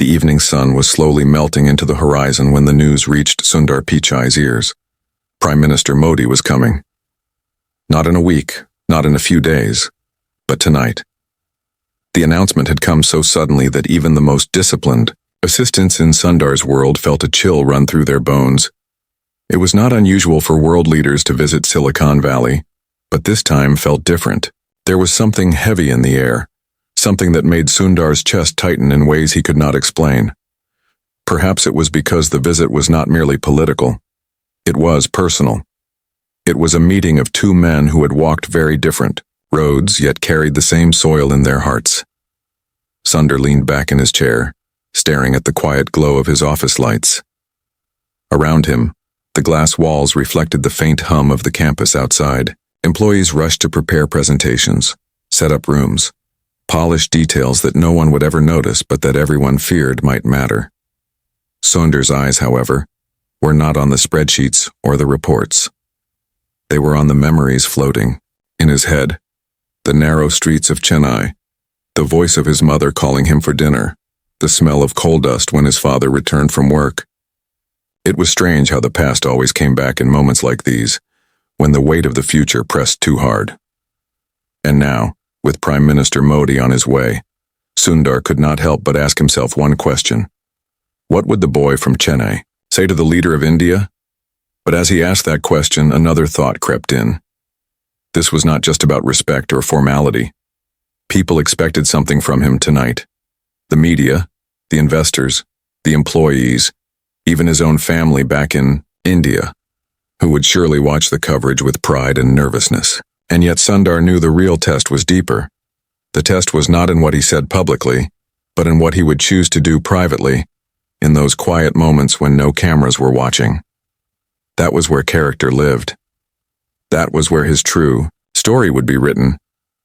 The evening sun was slowly melting into the horizon when the news reached Sundar Pichai's ears. Prime Minister Modi was coming. Not in a week, not in a few days, but tonight. The announcement had come so suddenly that even the most disciplined assistants in Sundar's world felt a chill run through their bones. It was not unusual for world leaders to visit Silicon Valley, but this time felt different. There was something heavy in the air, something that made Sundar's chest tighten in ways he could not explain. Perhaps it was because the visit was not merely political. It was personal. It was a meeting of two men who had walked very different roads, yet carried the same soil in their hearts. Sundar leaned back in his chair, staring at the quiet glow of his office lights. Around him, the glass walls reflected the faint hum of the campus outside. Employees rushed to prepare presentations, set up rooms, polish details that no one would ever notice but that everyone feared might matter. Sundar's eyes, however, were not on the spreadsheets or the reports. They were on the memories floating in his head, the narrow streets of Chennai, the voice of his mother calling him for dinner, the smell of coal dust when his father returned from work. It was strange how the past always came back in moments like these, when the weight of the future pressed too hard. And now, with Prime Minister Modi on his way, Sundar could not help but ask himself one question. What would the boy from Chennai say to the leader of India? But as he asked that question, another thought crept in. This was not just about respect or formality. People expected something from him tonight. The media, the investors, the employees, even his own family back in India, who would surely watch the coverage with pride and nervousness. And yet Sundar knew the real test was deeper. The test was not in what he said publicly, but in what he would choose to do privately, in those quiet moments when no cameras were watching. That was where character lived. That was where his true story would be written.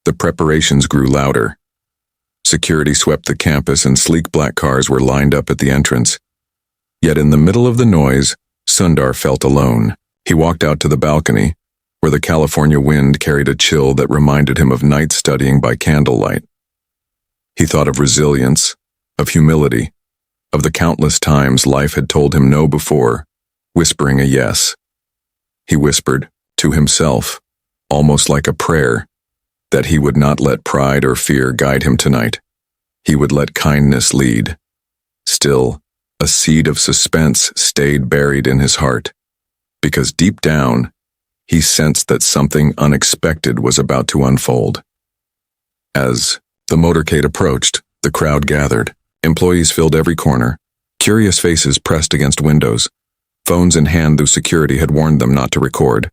The preparations grew louder. Security swept the campus and sleek black cars were lined up at the entrance. Yet in the middle of the noise, Sundar felt alone. He walked out to the balcony, where the California wind carried a chill that reminded him of nights studying by candlelight. He thought of resilience, of humility, of the countless times life had told him no before, whispering a yes. He whispered, to himself, almost like a prayer, that he would not let pride or fear guide him tonight. He would let kindness lead. Still, a seed of suspense stayed buried in his heart, because deep down, he sensed that something unexpected was about to unfold. As the motorcade approached, the crowd gathered. Employees filled every corner. Curious faces pressed against windows. Phones in hand, though security had warned them not to record.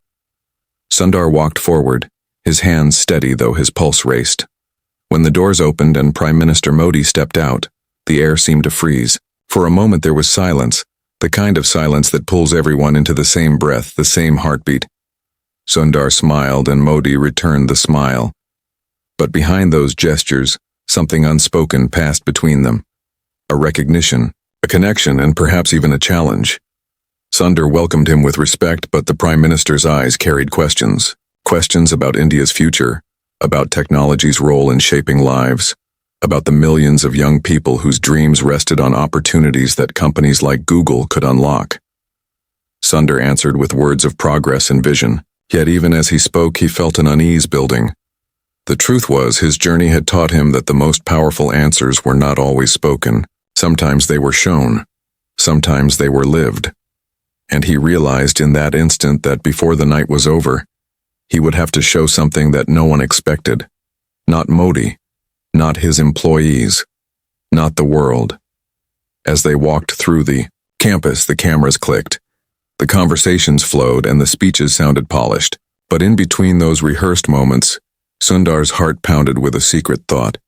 Sundar walked forward, his hands steady though his pulse raced. When the doors opened and Prime Minister Modi stepped out, the air seemed to freeze. For a moment there was silence, the kind of silence that pulls everyone into the same breath, the same heartbeat. Sundar smiled and Modi returned the smile. But behind those gestures, something unspoken passed between them. A recognition, a connection, and perhaps even a challenge. Sundar welcomed him with respect, but the Prime Minister's eyes carried questions. Questions about India's future, about technology's role in shaping lives, about the millions of young people whose dreams rested on opportunities that companies like Google could unlock. Sundar answered with words of progress and vision, yet even as he spoke he felt an unease building. The truth was, his journey had taught him that the most powerful answers were not always spoken. Sometimes they were shown, sometimes they were lived. And he realized in that instant that before the night was over, he would have to show something that no one expected. Not Modi, not his employees, not the world. As they walked through the campus, the cameras clicked. The conversations flowed and the speeches sounded polished. But in between those rehearsed moments, Sundar's heart pounded with a secret thought.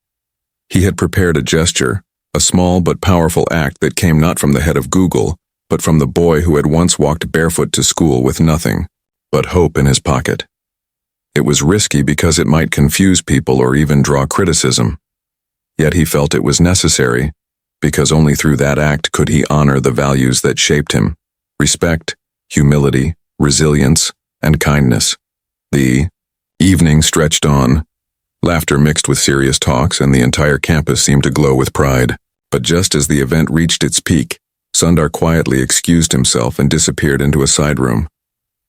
He had prepared a gesture, a small but powerful act that came not from the head of Google, but from the boy who had once walked barefoot to school with nothing but hope in his pocket. It was risky because it might confuse people or even draw criticism. Yet he felt it was necessary, because only through that act could he honor the values that shaped him: respect, humility, resilience, and kindness. The evening stretched on. Laughter mixed with serious talks, and the entire campus seemed to glow with pride. But just as the event reached its peak, Sundar quietly excused himself and disappeared into a side room.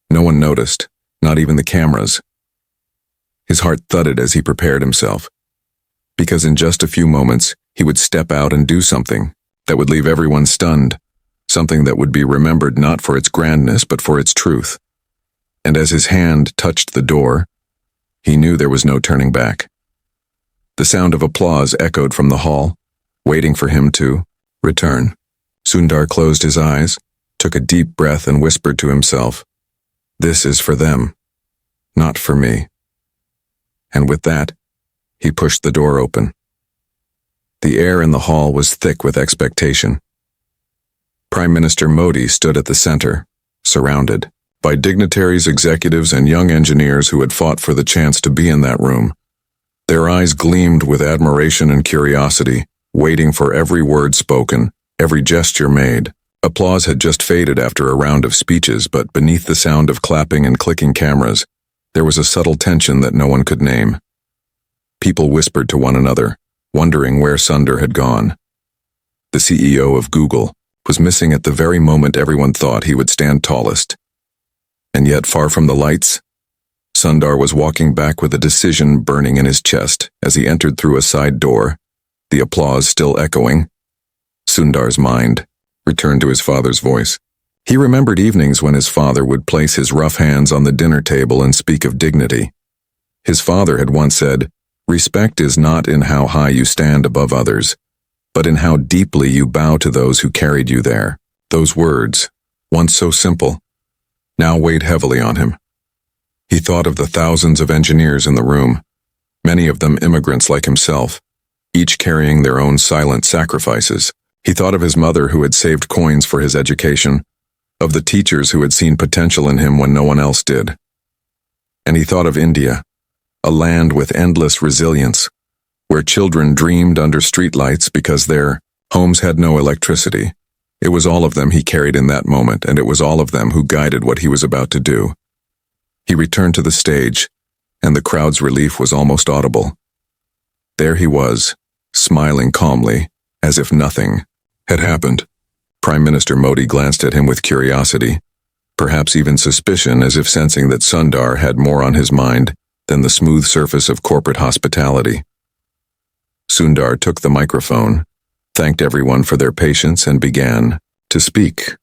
No one noticed, not even the cameras. His heart thudded as he prepared himself, because in just a few moments he would step out and do something that would leave everyone stunned, something that would be remembered not for its grandness but for its truth. And as his hand touched the door, he knew there was no turning back. The sound of applause echoed from the hall, waiting for him to return. Sundar closed his eyes, took a deep breath and whispered to himself, "This is for them, not for me." And with that, he pushed the door open. The air in the hall was thick with expectation. Prime Minister Modi stood at the center, surrounded by dignitaries, executives, and young engineers who had fought for the chance to be in that room. Their eyes gleamed with admiration and curiosity, waiting for every word spoken, every gesture made. Applause had just faded after a round of speeches, but beneath the sound of clapping and clicking cameras, there was a subtle tension that no one could name. People whispered to one another, wondering where Sundar had gone. The CEO of Google was missing at the very moment everyone thought he would stand tallest. And yet, far from the lights, Sundar was walking back with a decision burning in his chest as he entered through a side door, the applause still echoing. Sundar's mind returned to his father's voice. He remembered evenings when his father would place his rough hands on the dinner table and speak of dignity. His father had once said, "Respect is not in how high you stand above others, but in how deeply you bow to those who carried you there." Those words, once so simple, now weighed heavily on him. He thought of the thousands of engineers in the room, many of them immigrants like himself, each carrying their own silent sacrifices. He thought of his mother who had saved coins for his education, of the teachers who had seen potential in him when no one else did. And he thought of India, a land with endless resilience, where children dreamed under streetlights because their homes had no electricity. It was all of them he carried in that moment, and it was all of them who guided what he was about to do. He returned to the stage, and the crowd's relief was almost audible. There he was, smiling calmly, as if nothing had happened. Prime Minister Modi glanced at him with curiosity, perhaps even suspicion, as if sensing that Sundar had more on his mind than the smooth surface of corporate hospitality. Sundar took the microphone, thanked everyone for their patience, and began to speak.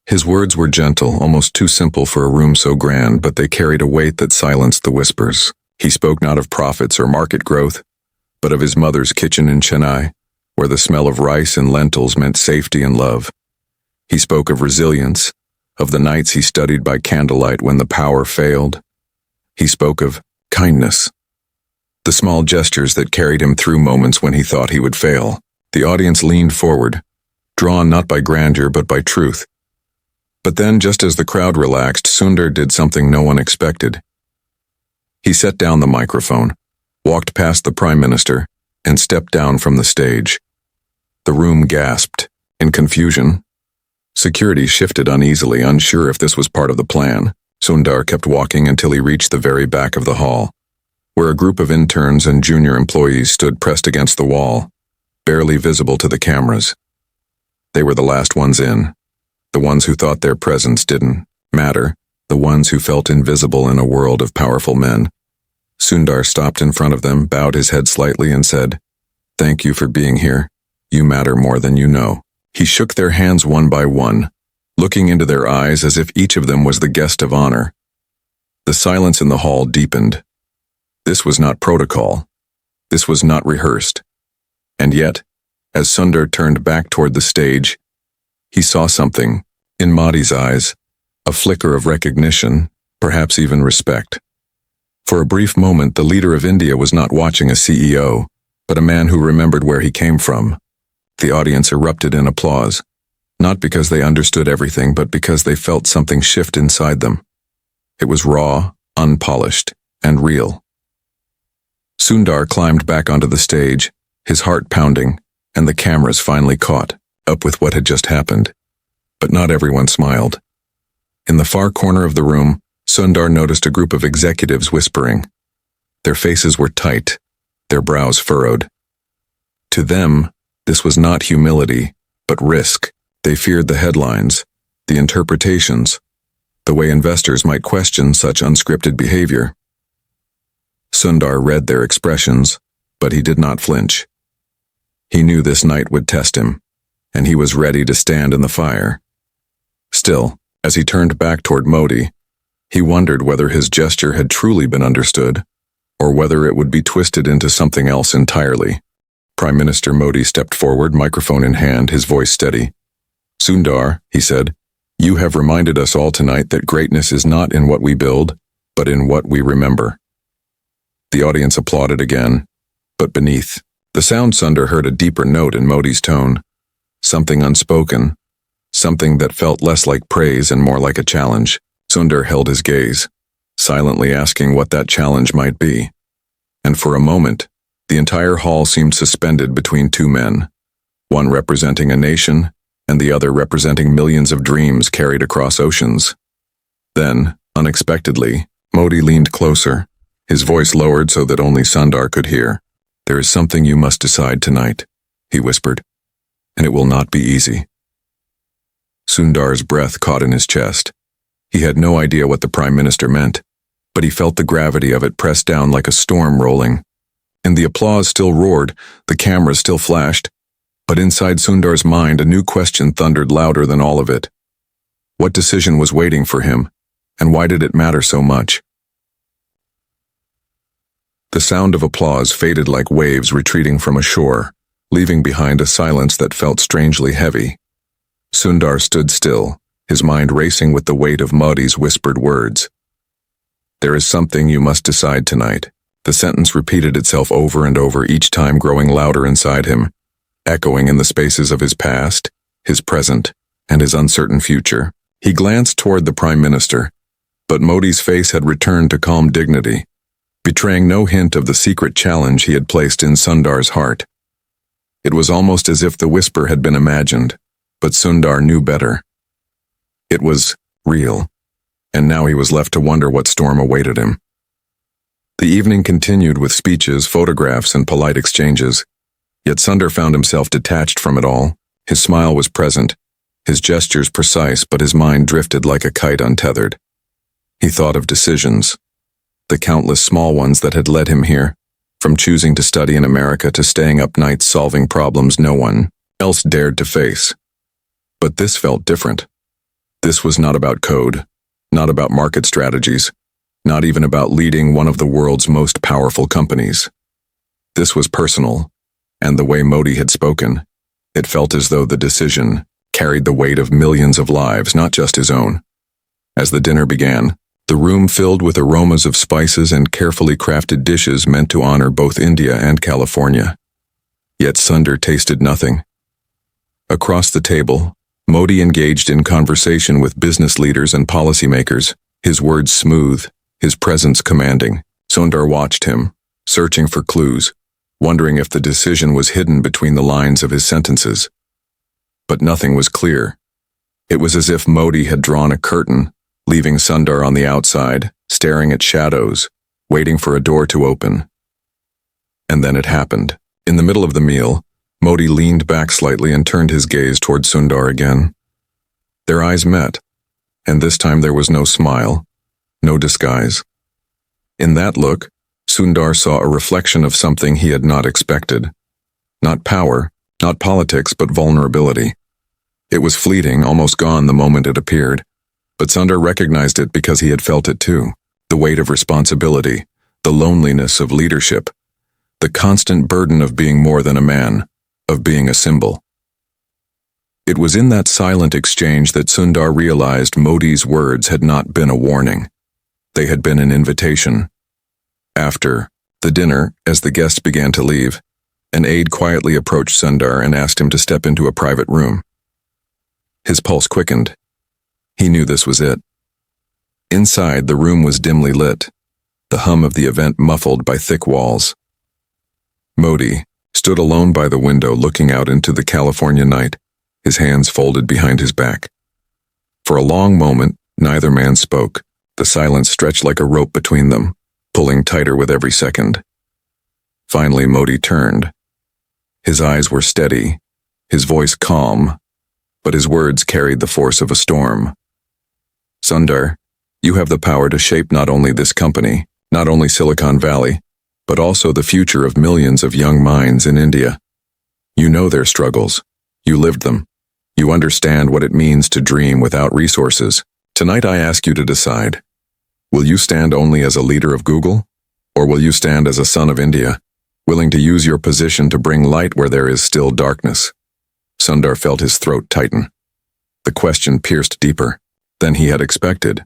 His words were gentle, almost too simple for a room so grand, but they carried a weight that silenced the whispers. He spoke not of profits or market growth, but of his mother's kitchen in Chennai, where the smell of rice and lentils meant safety and love. He spoke of resilience, of the nights he studied by candlelight when the power failed. He spoke of kindness, the small gestures that carried him through moments when he thought he would fail. The audience leaned forward, drawn not by grandeur but by truth. But then, just as the crowd relaxed, Sundar did something no one expected. He set down the microphone, walked past the Prime Minister, and stepped down from the stage. The room gasped, in confusion. Security shifted uneasily, unsure if this was part of the plan. Sundar kept walking until he reached the very back of the hall, where a group of interns and junior employees stood pressed against the wall, barely visible to the cameras. They were the last ones in, the ones who thought their presence didn't matter, the ones who felt invisible in a world of powerful men. Sundar stopped in front of them, bowed his head slightly, and said, "Thank you for being here. You matter more than you know." He shook their hands one by one, looking into their eyes as if each of them was the guest of honor. The silence in the hall deepened. This was not protocol. This was not rehearsed. And yet, as Sundar turned back toward the stage, he saw something, in Modi's eyes, a flicker of recognition, perhaps even respect. For a brief moment, the leader of India was not watching a CEO, but a man who remembered where he came from. The audience erupted in applause, not because they understood everything, but because they felt something shift inside them. It was raw, unpolished, and real. Sundar climbed back onto the stage, his heart pounding, and the cameras finally caught up with what had just happened. But not everyone smiled. In the far corner of the room, Sundar noticed a group of executives whispering. Their faces were tight, their brows furrowed. To them, This was not humility, but risk. They feared the headlines, the interpretations, the way investors might question such unscripted behavior. Sundar read their expressions, but he did not flinch. He knew this night would test him, and he was ready to stand in the fire. Still, as he turned back toward Modi, he wondered whether his gesture had truly been understood, or whether it would be twisted into something else entirely. Prime Minister Modi stepped forward, microphone in hand, his voice steady. "Sundar," he said, "you have reminded us all tonight that greatness is not in what we build, but in what we remember." The audience applauded again, but beneath the sound Sundar heard a deeper note in Modi's tone, something unspoken, something that felt less like praise and more like a challenge. Sundar held his gaze, silently asking what that challenge might be. And for a moment, the entire hall seemed suspended between two men, one representing a nation and the other representing millions of dreams carried across oceans. Then, unexpectedly, Modi leaned closer, his voice lowered so that only Sundar could hear. "There is something you must decide tonight," he whispered, "and it will not be easy." Sundar's breath caught in his chest. He had no idea what the Prime Minister meant, but he felt the gravity of it press down like a storm rolling. And the applause still roared, the cameras still flashed, but inside Sundar's mind a new question thundered louder than all of it. What decision was waiting for him, and why did it matter so much? The sound of applause faded like waves retreating from a shore, leaving behind a silence that felt strangely heavy. Sundar stood still, his mind racing with the weight of Modi's whispered words. "There is something you must decide tonight." The sentence repeated itself over and over, each time growing louder inside him, echoing in the spaces of his past, his present, and his uncertain future. He glanced toward the Prime Minister, but Modi's face had returned to calm dignity, betraying no hint of the secret challenge he had placed in Sundar's heart. It was almost as if the whisper had been imagined, but Sundar knew better. It was real, and now he was left to wonder what storm awaited him. The evening continued with speeches, photographs, and polite exchanges, yet Sundar found himself detached from it all. His smile was present, his gestures precise, but his mind drifted like a kite untethered. He thought of decisions, the countless small ones that had led him here, from choosing to study in America to staying up nights solving problems no one else dared to face. But this felt different. This was not about code, not about market strategies, not even about leading one of the world's most powerful companies. This was personal, and the way Modi had spoken, it felt as though the decision carried the weight of millions of lives, not just his own. As the dinner began, the room filled with aromas of spices and carefully crafted dishes meant to honor both India and California. Yet Sundar tasted nothing. Across the table, Modi engaged in conversation with business leaders and policymakers, his words smooth, his presence commanding. Sundar watched him, searching for clues, wondering if the decision was hidden between the lines of his sentences. But nothing was clear. It was as if Modi had drawn a curtain, leaving Sundar on the outside, staring at shadows, waiting for a door to open. And then it happened. In the middle of the meal, Modi leaned back slightly and turned his gaze toward Sundar again. Their eyes met, and this time there was no smile, no disguise. In that look, Sundar saw a reflection of something he had not expected. Not power, not politics, but vulnerability. It was fleeting, almost gone the moment it appeared, but Sundar recognized it because he had felt it too. The weight of responsibility, the loneliness of leadership, the constant burden of being more than a man, of being a symbol. It was in that silent exchange that Sundar realized Modi's words had not been a warning. They had been an invitation. After the dinner, as the guests began to leave, an aide quietly approached Sundar and asked him to step into a private room. His pulse quickened. He knew this was it. Inside, the room was dimly lit, the hum of the event muffled by thick walls. Modi stood alone by the window looking out into the California night, his hands folded behind his back. For a long moment, neither man spoke. The silence stretched like a rope between them, pulling tighter with every second. Finally, Modi turned. His eyes were steady, his voice calm, but his words carried the force of a storm. Sundar, you have the power to shape not only this company, not only Silicon Valley, but also the future of millions of young minds in India. You know their struggles. You lived them. You understand what it means to dream without resources. Tonight I ask you to decide. Will you stand only as a leader of Google? Or will you stand as a son of India, willing to use your position to bring light where there is still darkness? Sundar felt his throat tighten. The question pierced deeper than he had expected.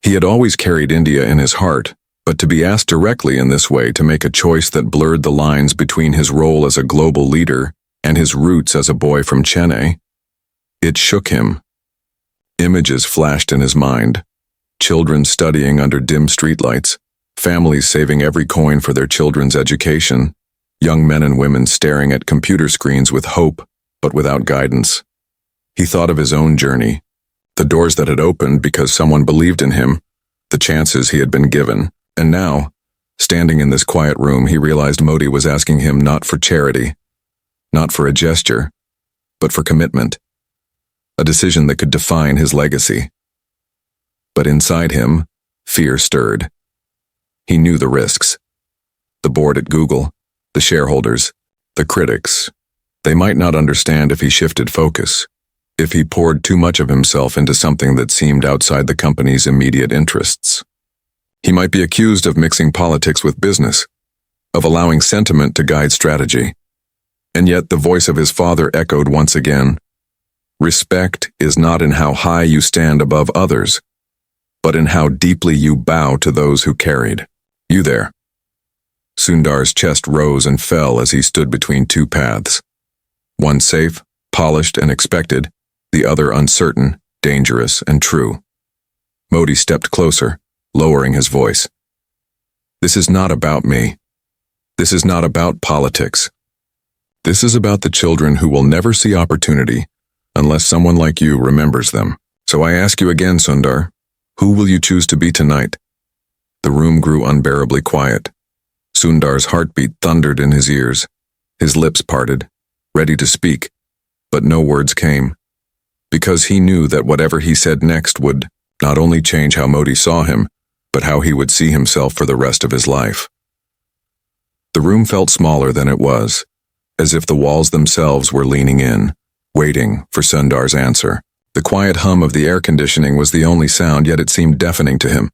He had always carried India in his heart, but to be asked directly in this way to make a choice that blurred the lines between his role as a global leader and his roots as a boy from Chennai, it shook him. Images flashed in his mind. Children studying under dim streetlights, families saving every coin for their children's education, young men and women staring at computer screens with hope, but without guidance. He thought of his own journey, the doors that had opened because someone believed in him, the chances he had been given, and now, standing in this quiet room, he realized Modi was asking him not for charity, not for a gesture, but for commitment, a decision that could define his legacy. But inside him, fear stirred. He knew the risks. The board at Google, the shareholders, the critics. They might not understand if he shifted focus, if he poured too much of himself into something that seemed outside the company's immediate interests. He might be accused of mixing politics with business, of allowing sentiment to guide strategy. And yet the voice of his father echoed once again. Respect is not in how high you stand above others, but in how deeply you bow to those who carried you there. Sundar's chest rose and fell as he stood between two paths. One safe, polished, and expected, the other uncertain, dangerous, and true. Modi stepped closer, lowering his voice. This is not about me. This is not about politics. This is about the children who will never see opportunity unless someone like you remembers them. So I ask you again, Sundar, who will you choose to be tonight? The room grew unbearably quiet. Sundar's heartbeat thundered in his ears. His lips parted, ready to speak, but no words came, because he knew that whatever he said next would not only change how Modi saw him, but how he would see himself for the rest of his life. The room felt smaller than it was, as if the walls themselves were leaning in, waiting for Sundar's answer. The quiet hum of the air conditioning was the only sound, yet it seemed deafening to him.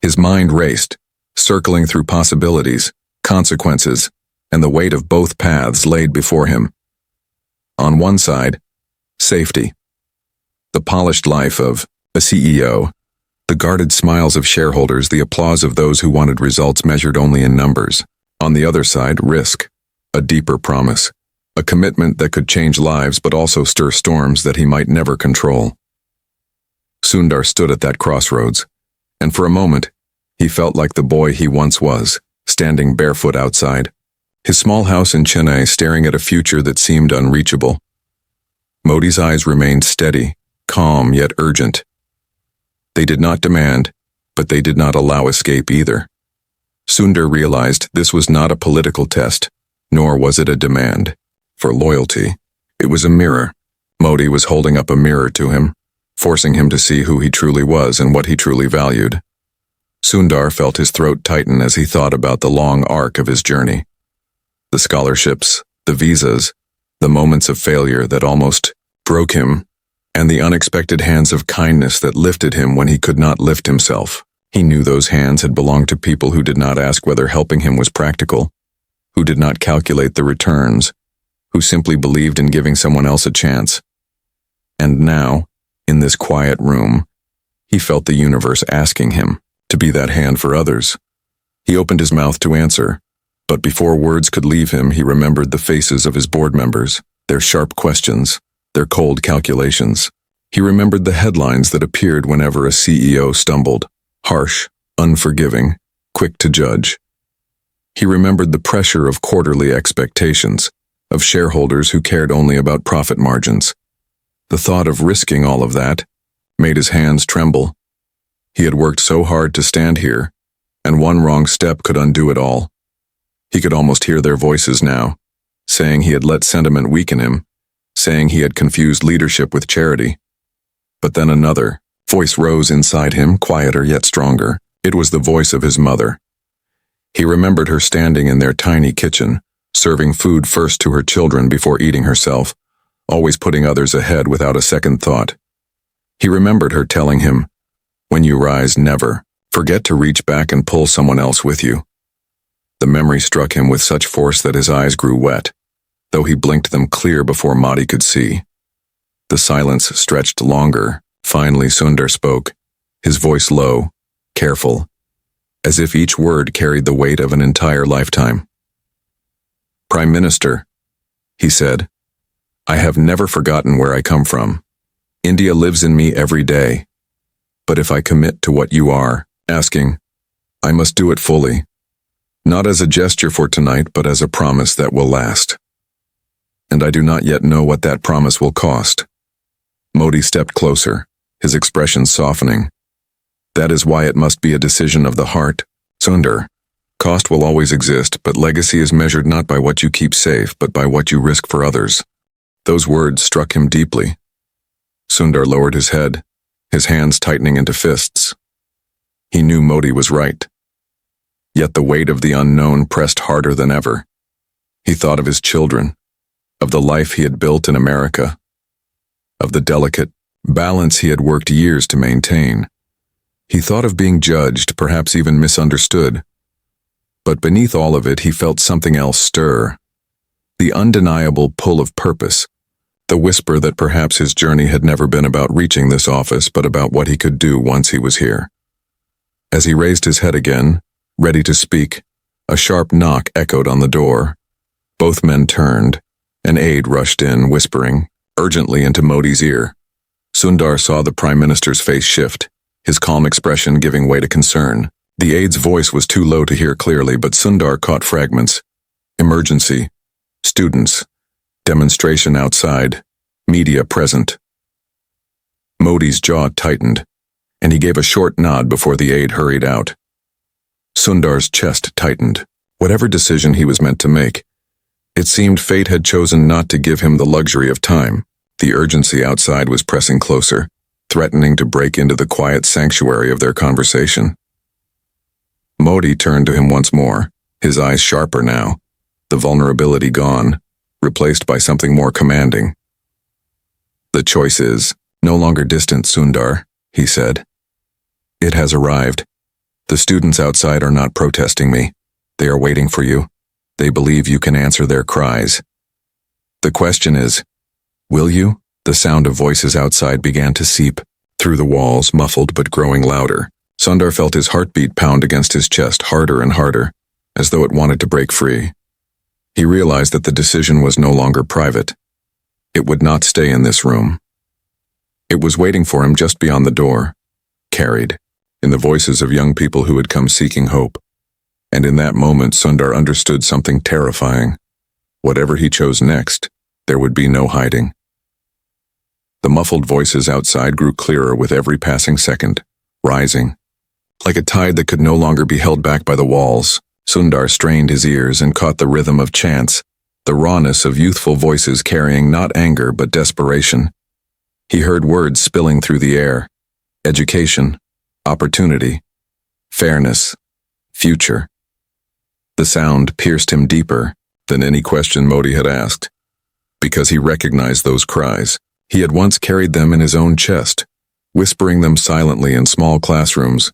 His mind raced, circling through possibilities, consequences, and the weight of both paths laid before him. On one side, safety. The polished life of a CEO, the guarded smiles of shareholders, the applause of those who wanted results measured only in numbers. On the other side, risk, a deeper promise, a commitment that could change lives but also stir storms that he might never control. Sundar stood at that crossroads, and for a moment, he felt like the boy he once was, standing barefoot outside, his small house in Chennai staring at a future that seemed unreachable. Modi's eyes remained steady, calm yet urgent. They did not demand, but they did not allow escape either. Sundar realized this was not a political test, nor was it a demand for loyalty. It was a mirror. Modi was holding up a mirror to him, forcing him to see who he truly was and what he truly valued. Sundar felt his throat tighten as he thought about the long arc of his journey. The scholarships, the visas, the moments of failure that almost broke him, and the unexpected hands of kindness that lifted him when he could not lift himself. He knew those hands had belonged to people who did not ask whether helping him was practical, who did not calculate the returns, who simply believed in giving someone else a chance. And now, in this quiet room, he felt the universe asking him to be that hand for others. He opened his mouth to answer, but before words could leave him, he remembered the faces of his board members, their sharp questions, their cold calculations. He remembered the headlines that appeared whenever a CEO stumbled, harsh, unforgiving, quick to judge. He remembered the pressure of quarterly expectations, of shareholders who cared only about profit margins. The thought of risking all of that made his hands tremble. He had worked so hard to stand here, and one wrong step could undo it all. He could almost hear their voices now, saying he had let sentiment weaken him, saying he had confused leadership with charity. But then another voice rose inside him, quieter yet stronger. It was the voice of his mother. He remembered her standing in their tiny kitchen, serving food first to her children before eating herself, always putting others ahead without a second thought. He remembered her telling him, "When you rise, never forget to reach back and pull someone else with you." The memory struck him with such force that his eyes grew wet, though he blinked them clear before Madi could see. The silence stretched longer. Finally, Sundar spoke, his voice low, careful, as if each word carried the weight of an entire lifetime. "Prime Minister," he said, "I have never forgotten where I come from. India lives in me every day. But if I commit to what you are asking, I must do it fully. Not as a gesture for tonight, but as a promise that will last. And I do not yet know what that promise will cost." Modi stepped closer, his expression softening. "That is why it must be a decision of the heart, Sundar. Cost will always exist, but legacy is measured not by what you keep safe, but by what you risk for others." Those words struck him deeply. Sundar lowered his head, his hands tightening into fists. He knew Modi was right. Yet the weight of the unknown pressed harder than ever. He thought of his children, of the life he had built in America, of the delicate balance he had worked years to maintain. He thought of being judged, perhaps even misunderstood. But beneath all of it, he felt something else stir. The undeniable pull of purpose, the whisper that perhaps his journey had never been about reaching this office, but about what he could do once he was here. As he raised his head again, ready to speak, a sharp knock echoed on the door. Both men turned. An aide rushed in, whispering urgently into Modi's ear. Sundar saw the Prime Minister's face shift, his calm expression giving way to concern. The aide's voice was too low to hear clearly, but Sundar caught fragments. Emergency. Students. Demonstration outside. Media present. Modi's jaw tightened, and he gave a short nod before the aide hurried out. Sundar's chest tightened. Whatever decision he was meant to make, it seemed fate had chosen not to give him the luxury of time. The urgency outside was pressing closer, threatening to break into the quiet sanctuary of their conversation. Modi turned to him once more, his eyes sharper now, the vulnerability gone, replaced by something more commanding. "The choice is no longer distant, Sundar," he said. "It has arrived. The students outside are not protesting me. They are waiting for you. They believe you can answer their cries. The question is, will you?" The sound of voices outside began to seep through the walls, muffled but growing louder. Sundar felt his heartbeat pound against his chest harder and harder, as though it wanted to break free. He realized that the decision was no longer private. It would not stay in this room. It was waiting for him just beyond the door, carried in the voices of young people who had come seeking hope. And in that moment, Sundar understood something terrifying. Whatever he chose next, there would be no hiding. The muffled voices outside grew clearer with every passing second, rising. Like a tide that could no longer be held back by the walls, Sundar strained his ears and caught the rhythm of chants, the rawness of youthful voices carrying not anger but desperation. He heard words spilling through the air: education, opportunity, fairness, future. The sound pierced him deeper than any question Modi had asked, because he recognized those cries. He had once carried them in his own chest, whispering them silently in small classrooms,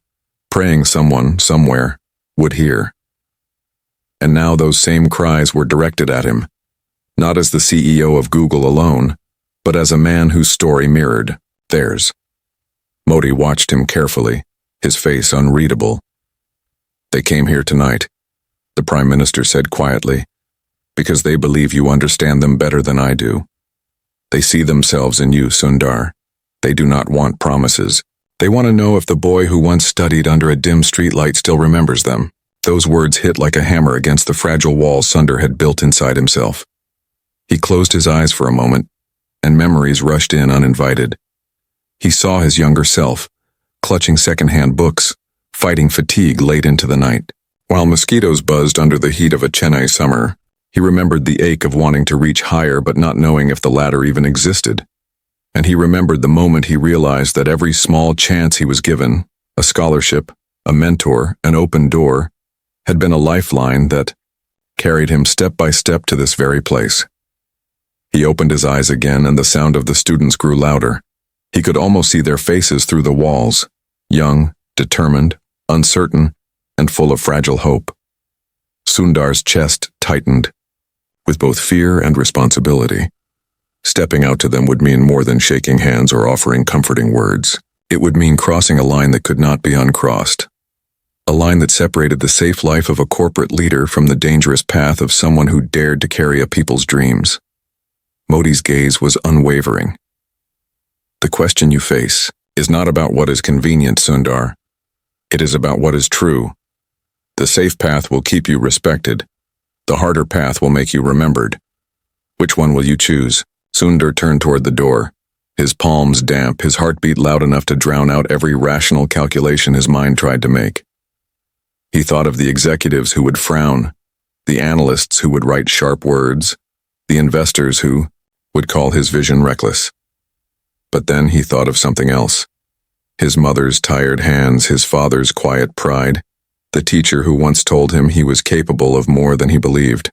praying someone, somewhere, would hear. And now those same cries were directed at him, not as the CEO of Google alone, but as a man whose story mirrored theirs. Modi watched him carefully, his face unreadable. "They came here tonight," the Prime Minister said quietly, "because they believe you understand them better than I do. They see themselves in you, Sundar. They do not want promises. They want to know if the boy who once studied under a dim streetlight still remembers them." Those words hit like a hammer against the fragile walls Sundar had built inside himself. He closed his eyes for a moment, and memories rushed in uninvited. He saw his younger self, clutching secondhand books, fighting fatigue late into the night. While mosquitoes buzzed under the heat of a Chennai summer, He remembered the ache of wanting to reach higher but not knowing if the ladder even existed. And he remembered the moment he realized that every small chance he was given, a scholarship, a mentor, an open door, had been a lifeline that carried him step by step to this very place. He opened his eyes again and the sound of the students grew louder. He could almost see their faces through the walls, young, determined, uncertain, and full of fragile hope. Sundar's chest tightened, with both fear and responsibility. Stepping out to them would mean more than shaking hands or offering comforting words. It would mean crossing a line that could not be uncrossed. A line that separated the safe life of a corporate leader from the dangerous path of someone who dared to carry a people's dreams. Modi's gaze was unwavering. The question you face is not about what is convenient, Sundar. It is about what is true. The safe path will keep you respected. The harder path will make you remembered. Which one will you choose? Sundar turned toward the door, his palms damp, his heartbeat loud enough to drown out every rational calculation his mind tried to make. He thought of the executives who would frown, the analysts who would write sharp words, the investors who would call his vision reckless. But then he thought of something else. His mother's tired hands, his father's quiet pride, the teacher who once told him he was capable of more than he believed.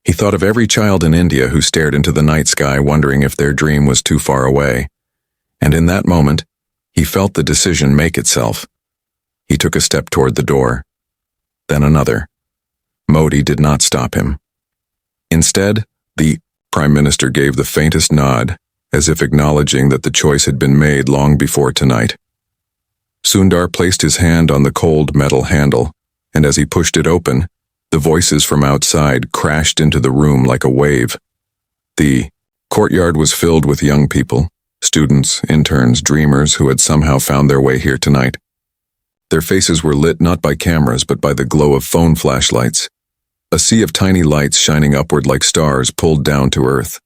He thought of every child in India who stared into the night sky wondering if their dream was too far away. And in that moment, he felt the decision make itself. He took a step toward the door. Then another. Modi did not stop him. Instead, the Prime Minister gave the faintest nod, as if acknowledging that the choice had been made long before tonight. Sundar placed his hand on the cold metal handle, and as he pushed it open, the voices from outside crashed into the room like a wave. The courtyard was filled with young people, students, interns, dreamers who had somehow found their way here tonight. Their faces were lit not by cameras but by the glow of phone flashlights, a sea of tiny lights shining upward like stars pulled down to earth.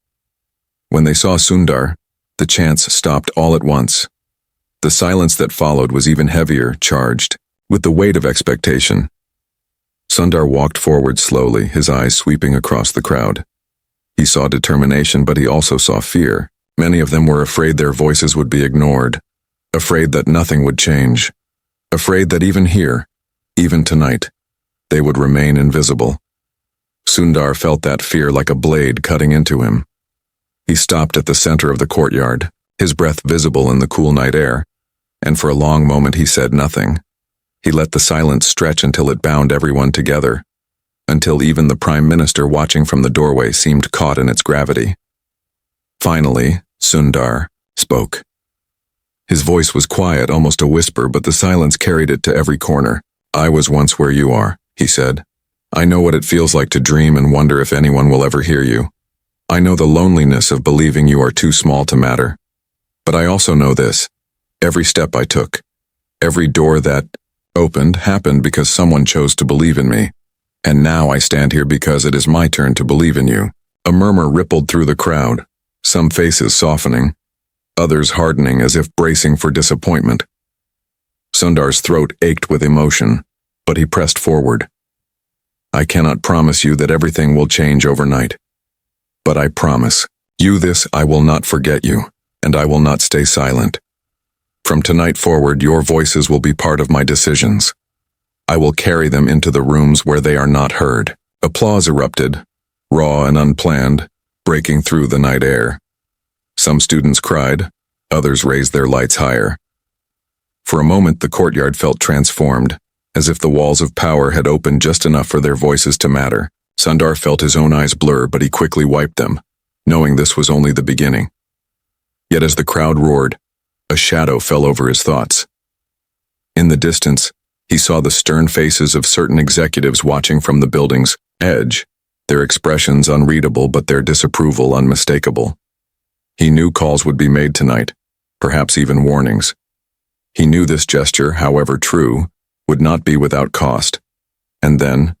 When they saw Sundar, the chants stopped all at once. The silence that followed was even heavier, charged with the weight of expectation. Sundar walked forward slowly, his eyes sweeping across the crowd. He saw determination, but he also saw fear. Many of them were afraid their voices would be ignored, afraid that nothing would change, afraid that even here, even tonight, they would remain invisible. Sundar felt that fear like a blade cutting into him. He stopped at the center of the courtyard, his breath visible in the cool night air, and for a long moment he said nothing. He let the silence stretch until it bound everyone together, until even the Prime Minister watching from the doorway seemed caught in its gravity. Finally, Sundar spoke. His voice was quiet, almost a whisper, but the silence carried it to every corner. "I was once where you are," he said. "I know what it feels like to dream and wonder if anyone will ever hear you. I know the loneliness of believing you are too small to matter. But I also know this. Every step I took, every door that opened happened because someone chose to believe in me. And now I stand here because it is my turn to believe in you." A murmur rippled through the crowd, some faces softening, others hardening as if bracing for disappointment. Sundar's throat ached with emotion, but he pressed forward. "I cannot promise you that everything will change overnight. But I promise you this: I will not forget you, and I will not stay silent. From tonight forward, your voices will be part of my decisions. I will carry them into the rooms where they are not heard." Applause erupted, raw and unplanned, breaking through the night air. Some students cried, others raised their lights higher. For a moment, the courtyard felt transformed, as if the walls of power had opened just enough for their voices to matter. Sundar felt his own eyes blur, but he quickly wiped them, knowing this was only the beginning. Yet as the crowd roared, a shadow fell over his thoughts. In the distance, he saw the stern faces of certain executives watching from the building's edge, their expressions unreadable but their disapproval unmistakable. He knew calls would be made tonight, perhaps even warnings. He knew this gesture, however true, would not be without cost. And then,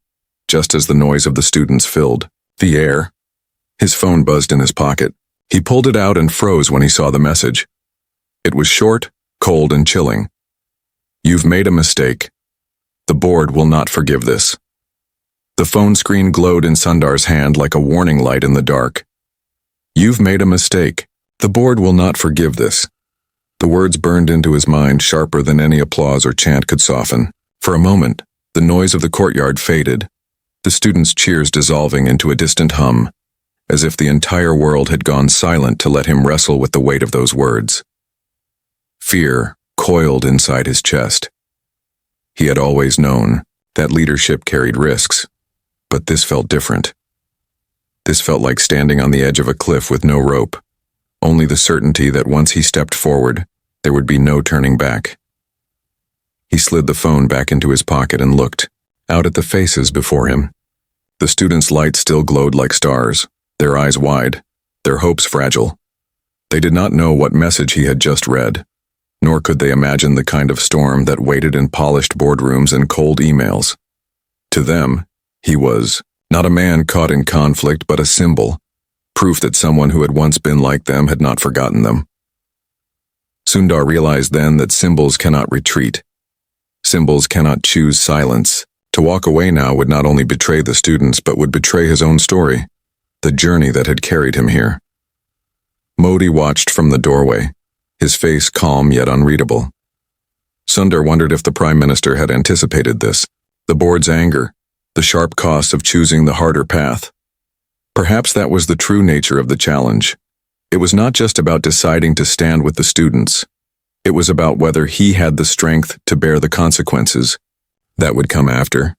just as the noise of the students filled the air, his phone buzzed in his pocket. He pulled it out and froze when he saw the message. It was short, cold, and chilling. "You've made a mistake. The board will not forgive this." The phone screen glowed in Sundar's hand like a warning light in the dark. "You've made a mistake. The board will not forgive this." The words burned into his mind sharper than any applause or chant could soften. For a moment, the noise of the courtyard faded, the students' cheers dissolving into a distant hum, as if the entire world had gone silent to let him wrestle with the weight of those words. Fear coiled inside his chest. He had always known that leadership carried risks, but this felt different. This felt like standing on the edge of a cliff with no rope, only the certainty that once he stepped forward, there would be no turning back. He slid the phone back into his pocket and looked out at the faces before him. The students' lights still glowed like stars, their eyes wide, their hopes fragile. They did not know what message he had just read, nor could they imagine the kind of storm that waited in polished boardrooms and cold emails. To them, he was not a man caught in conflict, but a symbol, proof that someone who had once been like them had not forgotten them. Sundar realized then that symbols cannot retreat. Symbols cannot choose silence. To walk away now would not only betray the students, but would betray his own story, the journey that had carried him here. Modi watched from the doorway, his face calm yet unreadable. Sundar wondered if the Prime Minister had anticipated this, the board's anger, the sharp cost of choosing the harder path. Perhaps that was the true nature of the challenge. It was not just about deciding to stand with the students. It was about whether he had the strength to bear the consequences that would come after.